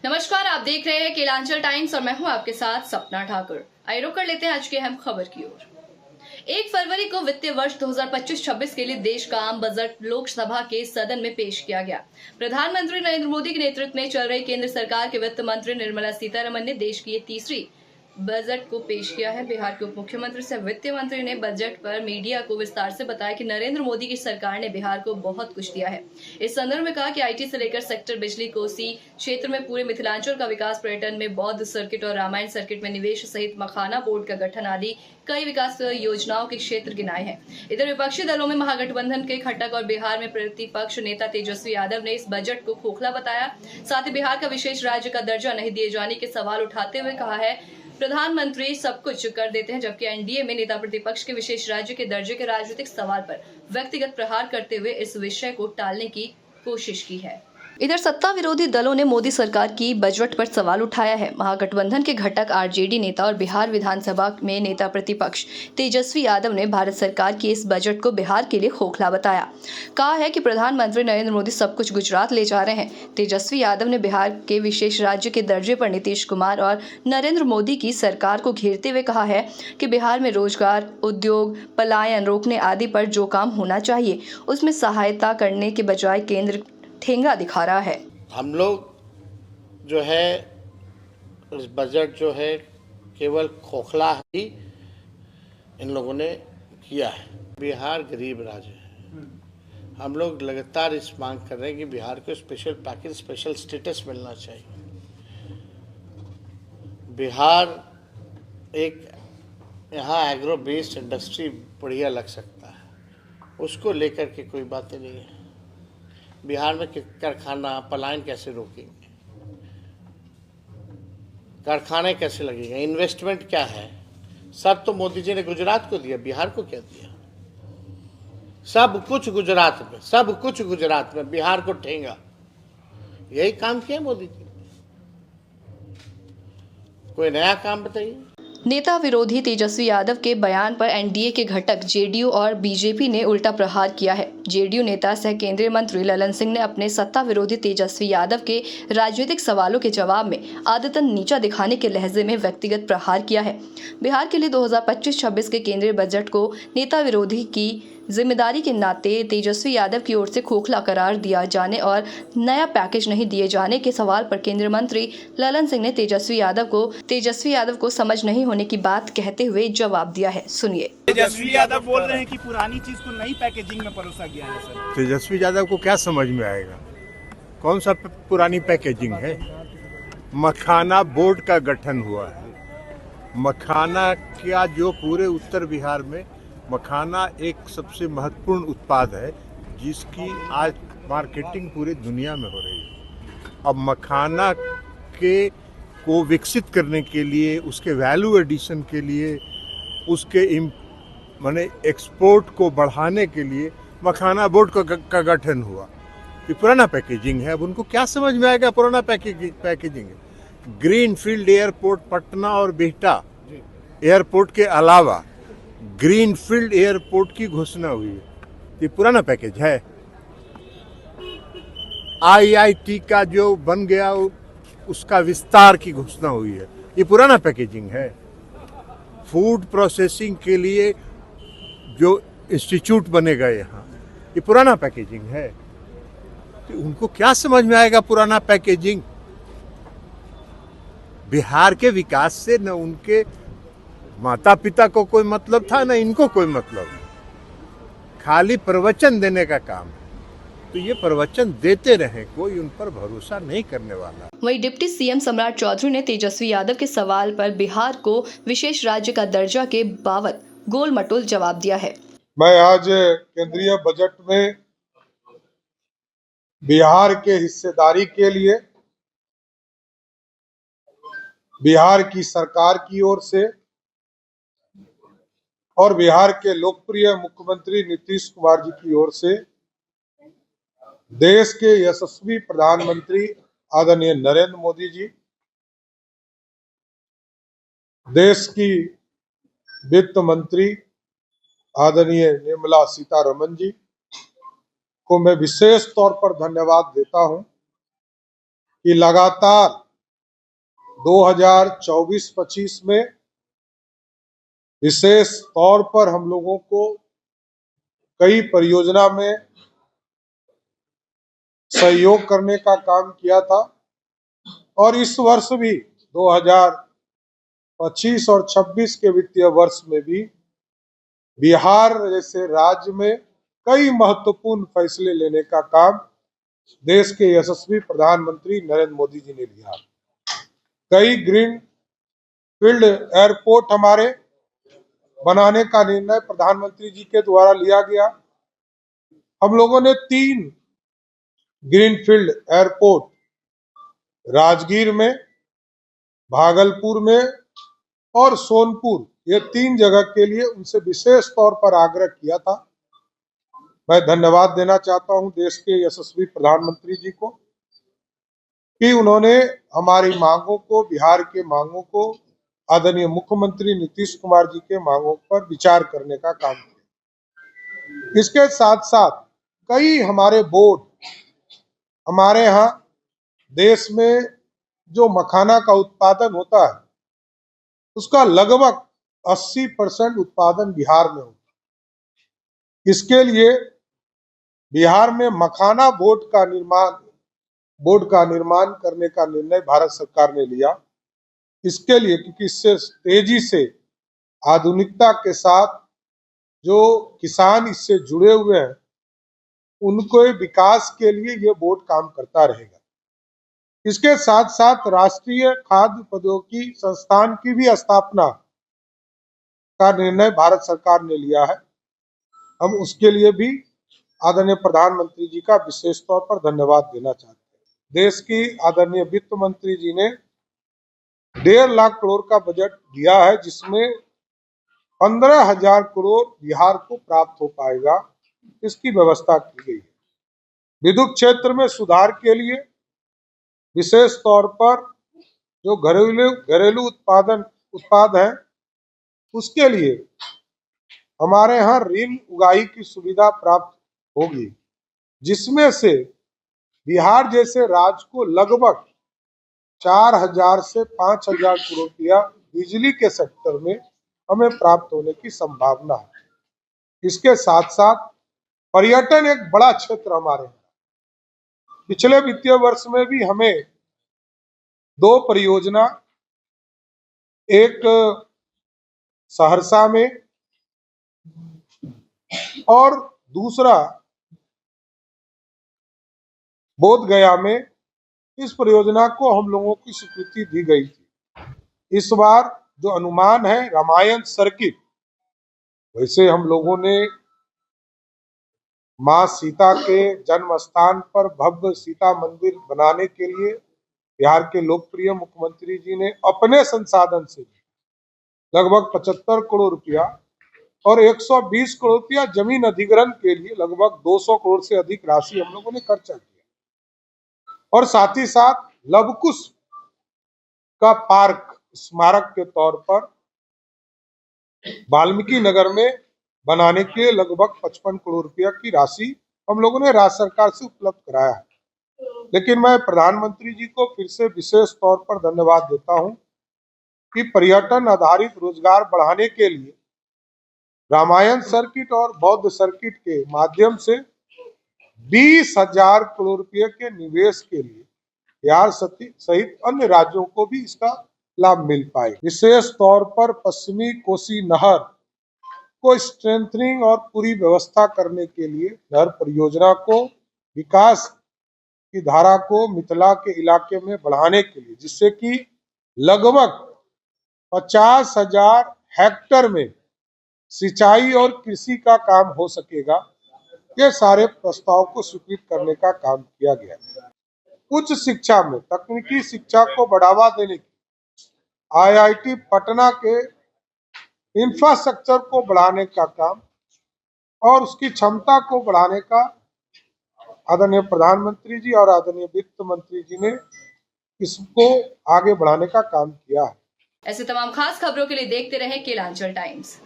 नमस्कार, आप देख रहे हैं केलांचल टाइम्स और मैं हूं आपके साथ सपना ठाकुर। आइए रुक कर लेते हैं आज की अहम खबर की ओर। 1 फरवरी को वित्तीय वर्ष 2025-26 के लिए देश का आम बजट लोकसभा के सदन में पेश किया गया। प्रधानमंत्री नरेंद्र मोदी के नेतृत्व में चल रही केंद्र सरकार के वित्त मंत्री निर्मला सीतारमण ने देश की ये तीसरी बजट को पेश किया है। बिहार के उप मुख्यमंत्री सह वित्त मंत्री ने बजट पर मीडिया को विस्तार से बताया कि नरेंद्र मोदी की सरकार ने बिहार को बहुत कुछ दिया है। इस संदर्भ में कहा कि आईटी से लेकर सेक्टर बिजली, कोसी क्षेत्र में पूरे मिथिलांचल का विकास, पर्यटन में बौद्ध सर्किट और रामायण सर्किट में निवेश सहित मखाना बोर्ड का गठन आदि कई विकास योजनाओं के क्षेत्र गिनाए हैं। इधर विपक्षी दलों में महागठबंधन के खट्टक और बिहार में प्रतिपक्ष नेता तेजस्वी यादव ने इस बजट को खोखला बताया। साथ ही बिहार का विशेष राज्य का दर्जा नहीं दिए जाने के सवाल उठाते हुए कहा है, प्रधानमंत्री सब कुछ कर देते हैं, जबकि एनडीए में नेता प्रतिपक्ष के विशेष राज्य के दर्जे के राजनीतिक सवाल पर व्यक्तिगत प्रहार करते हुए इस विषय को टालने की कोशिश की है। इधर सत्ता विरोधी दलों ने मोदी सरकार की बजट पर सवाल उठाया है। महागठबंधन के घटक आरजेडी नेता और बिहार विधानसभा में नेता प्रतिपक्ष तेजस्वी यादव ने भारत सरकार की इस बजट को बिहार के लिए खोखला बताया। कहा है कि प्रधानमंत्री नरेंद्र मोदी सब कुछ गुजरात ले जा रहे हैं। तेजस्वी यादव ने बिहार के विशेष राज्य के दर्जे पर नीतीश कुमार और नरेंद्र मोदी की सरकार को घेरते हुए कहा है कि बिहार में रोजगार, उद्योग, पलायन रोकने आदि पर जो काम होना चाहिए उसमें सहायता करने के बजाय केंद्र ठेंगा दिखा रहा है। हम लोग जो है इस बजट जो है केवल खोखला ही इन लोगों ने किया है। बिहार गरीब राज्य है। हम लोग लगातार इस मांग कर रहे हैं कि बिहार को स्पेशल पैकेज, स्पेशल स्टेटस मिलना चाहिए। बिहार एक यहाँ एग्रो बेस्ड इंडस्ट्री बढ़िया लग सकता है, उसको लेकर के कोई बातें नहीं है। बिहार में कारखाना पलायन कैसे रोकेंगे, कारखाने कैसे लगेंगे, इन्वेस्टमेंट क्या है, सब तो मोदी जी ने गुजरात को दिया, बिहार को क्या दिया? सब कुछ गुजरात में, सब कुछ गुजरात में, बिहार को ठेंगा। यही काम किया मोदी जी। कोई नया काम बताइए। नेता विरोधी तेजस्वी यादव के बयान पर एनडीए के घटक जेडीयू और बीजेपी ने उल्टा प्रहार किया है। जेडीयू नेता सह केंद्रीय मंत्री ललन सिंह ने अपने सत्ता विरोधी तेजस्वी यादव के राजनीतिक सवालों के जवाब में आदतन नीचा दिखाने के लहजे में व्यक्तिगत प्रहार किया है। बिहार के लिए 2025-26 के केंद्रीय बजट को नेता विरोधी की जिम्मेदारी के नाते तेजस्वी यादव की ओर से खोखला करार दिया जाने और नया पैकेज नहीं दिए जाने के सवाल पर केंद्रीय मंत्री ललन सिंह ने तेजस्वी यादव को समझ नहीं होने की बात कहते हुए जवाब दिया है। सुनिए। तेजस्वी यादव बोल रहे हैं कि पुरानी चीज को नई पैकेजिंग में परोसा गया है। सर, तेजस्वी यादव को क्या समझ में आएगा? कौन सा पुरानी पैकेजिंग है? मखाना बोर्ड का गठन हुआ है। मखाना क्या, जो पूरे उत्तर बिहार में मखाना एक सबसे महत्वपूर्ण उत्पाद है जिसकी आज मार्केटिंग पूरी दुनिया में हो रही है। अब मखाना के को विकसित करने के लिए, उसके वैल्यू एडिशन के लिए, उसके माने एक्सपोर्ट को बढ़ाने के लिए मखाना बोर्ड का गठन हुआ। ये पुराना पैकेजिंग है। अब उनको क्या समझ में आएगा पुराना पैकेजिंग है? ग्रीन फील्ड एयरपोर्ट पटना और बिहटा एयरपोर्ट के अलावा ग्रीन फील्ड एयरपोर्ट की घोषणा हुई है। ये पुराना पैकेज है। आईआईटी का जो बन गया उसका विस्तार की घोषणा हुई है। ये पुराना पैकेजिंग है। फूड प्रोसेसिंग के लिए जो इंस्टीट्यूट बनेगा यहाँ, ये पुराना पैकेजिंग है। तो उनको क्या समझ में आएगा पुराना पैकेजिंग? बिहार के विकास से न उनके माता पिता को कोई मतलब था, न इनको कोई मतलब है। खाली प्रवचन देने का काम है। तो ये प्रवचन देते रहे, कोई उन पर भरोसा नहीं करने वाला। वहीं डिप्टी सीएम सम्राट चौधरी ने तेजस्वी यादव के सवाल पर बिहार को विशेष राज्य का दर्जा के बाबत गोल मटोल जवाब दिया है। मैं आज केंद्रीय बजट में बिहार के हिस्सेदारी के लिए बिहार की सरकार की ओर से और बिहार के लोकप्रिय मुख्यमंत्री नीतीश कुमार जी की ओर से देश के यशस्वी प्रधानमंत्री आदरणीय नरेंद्र मोदी जी, देश की वित्त मंत्री आदरणीय निर्मला सीतारमण जी को मैं विशेष तौर पर धन्यवाद देता हूं कि लगातार 2024-25 में विशेष तौर पर हम लोगों को कई परियोजना में सहयोग करने का काम किया था और इस वर्ष भी 2025 और 26 के वित्तीय वर्ष में भी बिहार जैसे राज्य में कई महत्वपूर्ण फैसले लेने का काम देश के यशस्वी प्रधानमंत्री नरेंद्र मोदी जी ने लिया। कई ग्रीन फील्ड एयरपोर्ट हमारे बनाने का निर्णय प्रधानमंत्री जी के द्वारा लिया गया। हम लोगों ने 3 ग्रीनफील्ड एयरपोर्ट राजगीर में, भागलपुर में और सोनपुर, ये 3 जगह के लिए उनसे विशेष तौर पर आग्रह किया था। मैं धन्यवाद देना चाहता हूं देश के यशस्वी प्रधानमंत्री जी को कि उन्होंने हमारी मांगों को, बिहार के मांगों को आदरणीय मुख्यमंत्री नीतीश कुमार जी के मांगों पर विचार करने का काम किया। इसके साथ साथ कई हमारे बोर्ड, हमारे यहाँ देश में जो मखाना का उत्पादन होता है उसका लगभग 80% उत्पादन बिहार में होता है। इसके लिए बिहार में मखाना बोर्ड का निर्माण करने का निर्णय भारत सरकार ने लिया। इसके लिए क्योंकि इससे तेजी से आधुनिकता के साथ जो किसान इससे जुड़े हुए हैं उनको विकास के लिए ये बोर्ड काम करता रहेगा। इसके साथ साथ राष्ट्रीय खाद्य प्रौद्योगिकी संस्थान की भी स्थापना का निर्णय भारत सरकार ने लिया है। हम उसके लिए भी आदरणीय प्रधानमंत्री जी का विशेष तौर पर धन्यवाद देना चाहते हैं। देश की आदरणीय वित्त मंत्री जी ने 1.5 लाख करोड़ का बजट दिया है, जिसमें 15,000 करोड़ बिहार को प्राप्त हो पाएगा, इसकी व्यवस्था की गई है। विद्युत क्षेत्र में सुधार के लिए विशेष तौर पर जो घरेलू उत्पाद है उसके लिए हमारे यहाँ ऋण उगाही की सुविधा प्राप्त होगी, जिसमें से बिहार जैसे राज्य को लगभग 4,000 से 5,000 करोड़ रुपया बिजली के सेक्टर में हमें प्राप्त होने की संभावना है। इसके साथ साथ पर्यटन एक बड़ा क्षेत्र हमारे यहाँ। पिछले वित्तीय वर्ष में भी हमें 2 परियोजना, एक सहरसा में और दूसरा बोध गया में, इस परियोजना को हम लोगों की स्वीकृति दी गई थी। इस बार जो अनुमान है रामायण सर्किट, वैसे हम लोगों ने मां सीता के जन्म स्थान पर भव्य सीता मंदिर बनाने के लिए बिहार के लोकप्रिय मुख्यमंत्री जी ने अपने संसाधन से लगभग 75 करोड़ रुपया और 120 करोड़ रुपया जमीन अधिग्रहण के लिए लगभग 200 करोड़ से अधिक राशि हम लोगों ने खर्चा किया और साथ ही साथ लवकुश का पार्क स्मारक के तौर पर वाल्मीकि नगर में बनाने के लिए लगभग 55 करोड़ रुपया की राशि हम लोगों ने राज्य सरकार से उपलब्ध कराया है। लेकिन मैं प्रधानमंत्री जी को फिर से विशेष तौर पर धन्यवाद देता हूं कि पर्यटन आधारित रोजगार बढ़ाने के लिए रामायण सर्किट और बौद्ध सर्किट के माध्यम से 20,000 करोड़ रुपये के निवेश के लिए बिहार सहित अन्य राज्यों को भी इसका लाभ मिल पाए। विशेष तौर पर पश्चिमी कोसी नहर को स्ट्रेंथनिंग और पूरी व्यवस्था करने के लिए नहर परियोजना को विकास की धारा को मिथिला के इलाके में बढ़ाने के लिए, जिससे कि लगभग 50,000 हेक्टेयर में सिंचाई और कृषि का काम हो सकेगा, ये सारे प्रस्ताव को स्वीकृत करने का काम किया गया है। उच्च शिक्षा में तकनीकी शिक्षा को बढ़ावा देने की IIT पटना के इंफ्रास्ट्रक्चर को बढ़ाने का काम और उसकी क्षमता को बढ़ाने का आदरणीय प्रधानमंत्री जी और आदरणीय वित्त मंत्री जी ने इसको आगे बढ़ाने का काम किया है। ऐसे तमाम खास खबरों के लिए देखते रहें केलांचल टाइम्स।